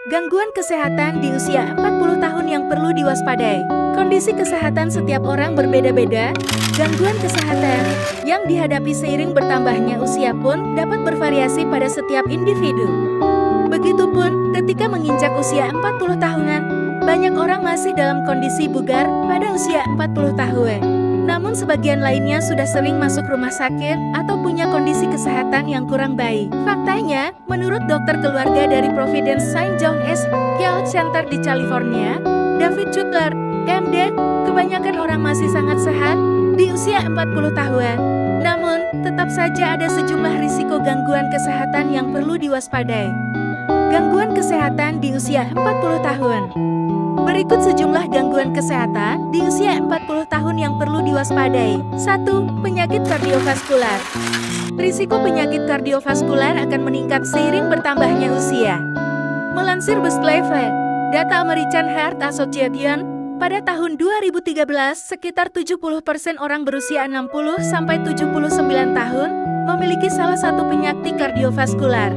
Gangguan kesehatan di usia 40 tahun yang perlu diwaspadai. Kondisi kesehatan setiap orang berbeda-beda. Gangguan kesehatan yang dihadapi seiring bertambahnya usia pun dapat bervariasi pada setiap individu. Begitupun ketika menginjak usia 40 tahunan, banyak orang masih dalam kondisi bugar pada usia 40 tahun. Namun sebagian lainnya sudah sering masuk rumah sakit atau punya kondisi kesehatan yang kurang baik. Faktanya, menurut dokter keluarga dari Providence St. John Health Center di California, David Cutler, MD, kebanyakan orang masih sangat sehat di usia 40 tahun. Namun, tetap saja ada sejumlah risiko gangguan kesehatan yang perlu diwaspadai. Gangguan kesehatan di usia 40 tahun. Berikut sejumlah gangguan kesehatan di usia 40 tahun yang perlu diwaspadai. 1. Penyakit kardiovaskular. Risiko penyakit kardiovaskular akan meningkat seiring bertambahnya usia. Melansir Bestlever, data American Heart Association, pada tahun 2013, sekitar 70% orang berusia 60-79 tahun memiliki salah satu penyakit kardiovaskular.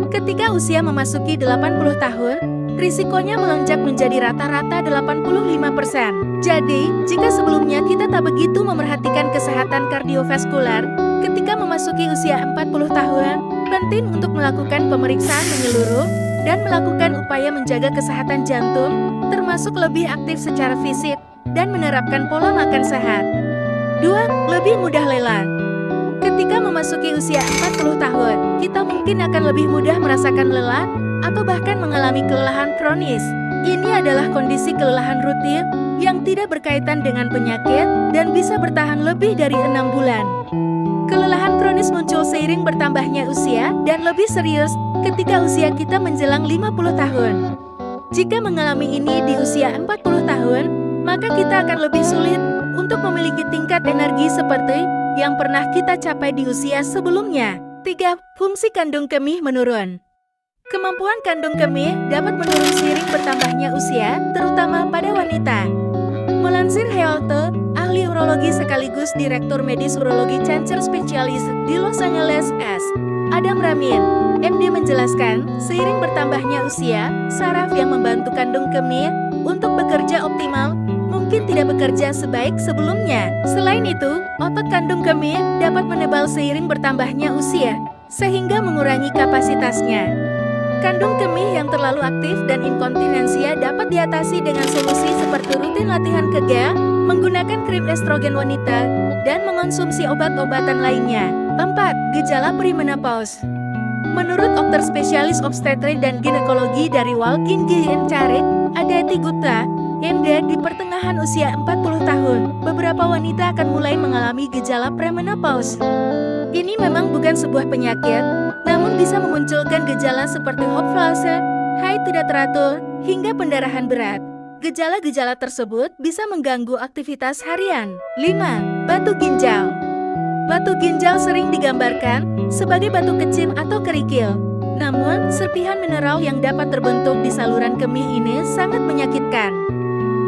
Ketika usia memasuki 80 tahun, risikonya melonjak menjadi rata-rata 85%. Jadi, jika sebelumnya kita tak begitu memerhatikan kesehatan kardiovaskular, ketika memasuki usia 40 tahun, penting untuk melakukan pemeriksaan menyeluruh dan melakukan upaya menjaga kesehatan jantung, termasuk lebih aktif secara fisik dan menerapkan pola makan sehat. 2. Lebih mudah lelah. Ketika memasuki usia 40 tahun, kita mungkin akan lebih mudah merasakan lelah atau bahkan mengalami kelelahan kronis. Ini adalah kondisi kelelahan rutin yang tidak berkaitan dengan penyakit dan bisa bertahan lebih dari 6 bulan. Kelelahan kronis muncul seiring bertambahnya usia dan lebih serius ketika usia kita menjelang 50 tahun. Jika mengalami ini di usia 40 tahun, maka kita akan lebih sulit untuk memiliki tingkat energi seperti yang pernah kita capai di usia sebelumnya. 3. Fungsi kandung kemih menurun. Kemampuan kandung kemih dapat menurun seiring bertambahnya usia, terutama pada wanita. Melansir Health, ahli urologi sekaligus Direktur Medis Urologi Cancer Specialist di Los Angeles, Adam Ramin, MD menjelaskan, seiring bertambahnya usia, saraf yang membantu kandung kemih untuk bekerja optimal mungkin tidak bekerja sebaik sebelumnya. Selain itu, otot kandung kemih dapat menebal seiring bertambahnya usia, sehingga mengurangi kapasitasnya. Kandung kemih yang terlalu aktif dan inkontinensia dapat diatasi dengan solusi seperti rutin latihan kegel, menggunakan krim estrogen wanita, dan mengonsumsi obat-obatan lainnya. 4. Gejala premenopause. Menurut dokter spesialis obstetrik dan ginekologi dari Walkin GN Charit, Aditi Gupta, MD, di pertengahan usia 40 tahun, beberapa wanita akan mulai mengalami gejala premenopause. Ini memang bukan sebuah penyakit, namun bisa memunculkan gejala seperti hot flashes, haid tidak teratur, hingga pendarahan berat. Gejala-gejala tersebut bisa mengganggu aktivitas harian. 5. Batu ginjal. Batu ginjal sering digambarkan sebagai batu kecil atau kerikil. Namun, serpihan mineral yang dapat terbentuk di saluran kemih ini sangat menyakitkan.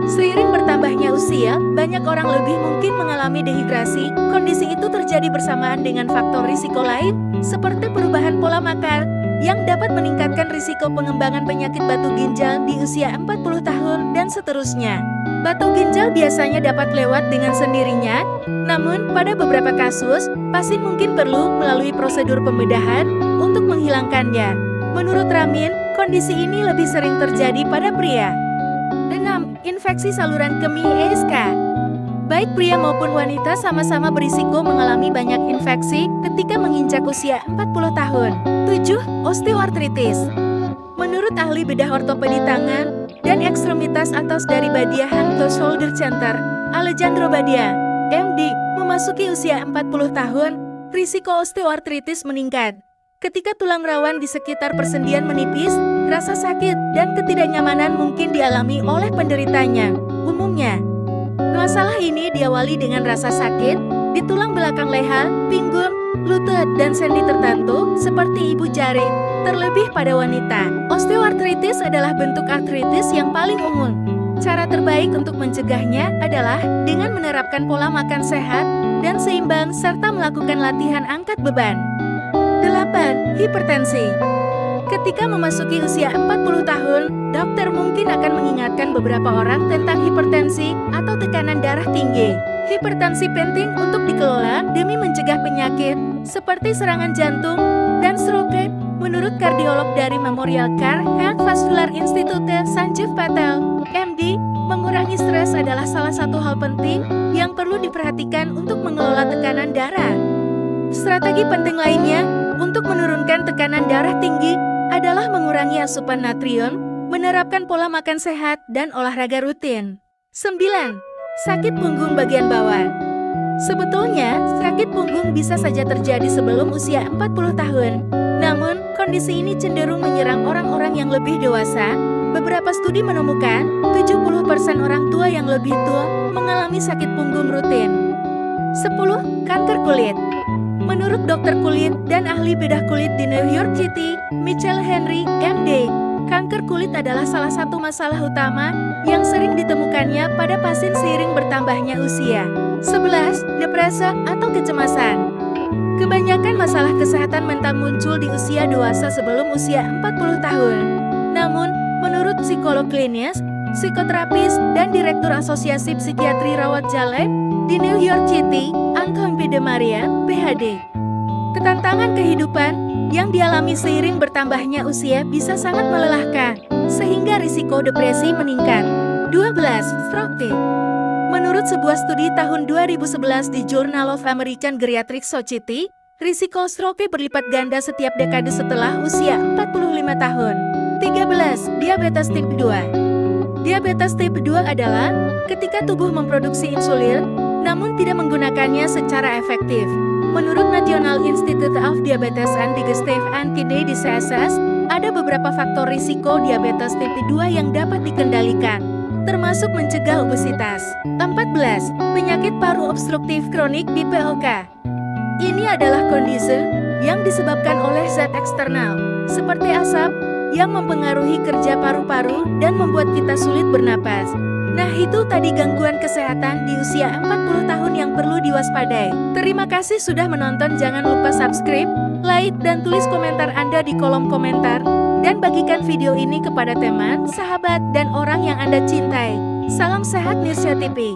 Seiring bertambahnya usia, banyak orang lebih mungkin mengalami dehidrasi. Kondisi itu terjadi bersamaan dengan faktor risiko lain, seperti perubahan pola makan, yang dapat meningkatkan risiko pengembangan penyakit batu ginjal di usia 40 tahun dan seterusnya. Batu ginjal biasanya dapat lewat dengan sendirinya, namun pada beberapa kasus, pasien mungkin perlu melalui prosedur pembedahan untuk menghilangkannya. Menurut Ramin, kondisi ini lebih sering terjadi pada pria. 6. Infeksi saluran kemih ESK. Baik pria maupun wanita sama-sama berisiko mengalami banyak infeksi ketika menginjak usia 40 tahun. 7. Osteoartritis. Menurut ahli bedah ortopedi tangan dan ekstremitas atas dari Badia Hand to Shoulder Center, Alejandro Badia, MD, memasuki usia 40 tahun, risiko osteoartritis meningkat. Ketika tulang rawan di sekitar persendian menipis, rasa sakit dan ketidaknyamanan mungkin dialami oleh penderitanya. Umumnya, masalah ini diawali dengan rasa sakit di tulang belakang leher, pinggul, lutut, dan sendi tertentu seperti ibu jari, terlebih pada wanita. Osteoartritis adalah bentuk artritis yang paling umum. Cara terbaik untuk mencegahnya adalah dengan menerapkan pola makan sehat dan seimbang serta melakukan latihan angkat beban. 8. Hipertensi. Ketika memasuki usia 40 tahun, memberitahukan beberapa orang tentang hipertensi atau tekanan darah tinggi. Hipertensi penting untuk dikelola demi mencegah penyakit seperti serangan jantung dan stroke. Menurut kardiolog dari Memorial Cardiovascular Institute, Sanjeev Patel, MD, mengurangi stres adalah salah satu hal penting yang perlu diperhatikan untuk mengelola tekanan darah. Strategi penting lainnya untuk menurunkan tekanan darah tinggi adalah mengurangi asupan natrium, menerapkan pola makan sehat, dan olahraga rutin. 9. Sakit punggung bagian bawah. Sebetulnya, sakit punggung bisa saja terjadi sebelum usia 40 tahun. Namun, kondisi ini cenderung menyerang orang-orang yang lebih dewasa. Beberapa studi menemukan 70% orang tua yang lebih tua mengalami sakit punggung rutin. 10. Kanker kulit. Menurut dokter kulit dan ahli bedah kulit di New York City, Michael Henry, MD, kanker kulit adalah salah satu masalah utama yang sering ditemukannya pada pasien seiring bertambahnya usia. 11. Depresi atau kecemasan. Kebanyakan masalah kesehatan mental muncul di usia dewasa sebelum usia 40 tahun. Namun, menurut psikolog klinis, psikoterapis, dan Direktur Asosiasi Psikiatri Rawat Jalan di New York City, Anton P. de Maria, PhD, ketantangan kehidupan yang dialami seiring bertambahnya usia bisa sangat melelahkan, sehingga risiko depresi meningkat. 12. Stroke. Menurut sebuah studi tahun 2011 di Journal of American Geriatric Society, risiko stroke berlipat ganda setiap dekade setelah usia 45 tahun. 13. Diabetes tipe 2. Diabetes tipe 2 adalah ketika tubuh memproduksi insulin, namun tidak menggunakannya secara efektif. Menurut National Institute of Diabetes and Digestive and Kidney Diseases, ada beberapa faktor risiko diabetes tipe 2 yang dapat dikendalikan, termasuk mencegah obesitas. 14. Penyakit paru obstruktif kronik (PPOK). Ini adalah kondisi yang disebabkan oleh zat eksternal, seperti asap, yang mempengaruhi kerja paru-paru dan membuat kita sulit bernapas. Nah, itu tadi gangguan kesehatan di usia 40 tahun yang perlu diwaspadai. Terima kasih sudah menonton, jangan lupa subscribe, like, dan tulis komentar Anda di kolom komentar. Dan bagikan video ini kepada teman, sahabat, dan orang yang Anda cintai. Salam sehat Nirsyah TV.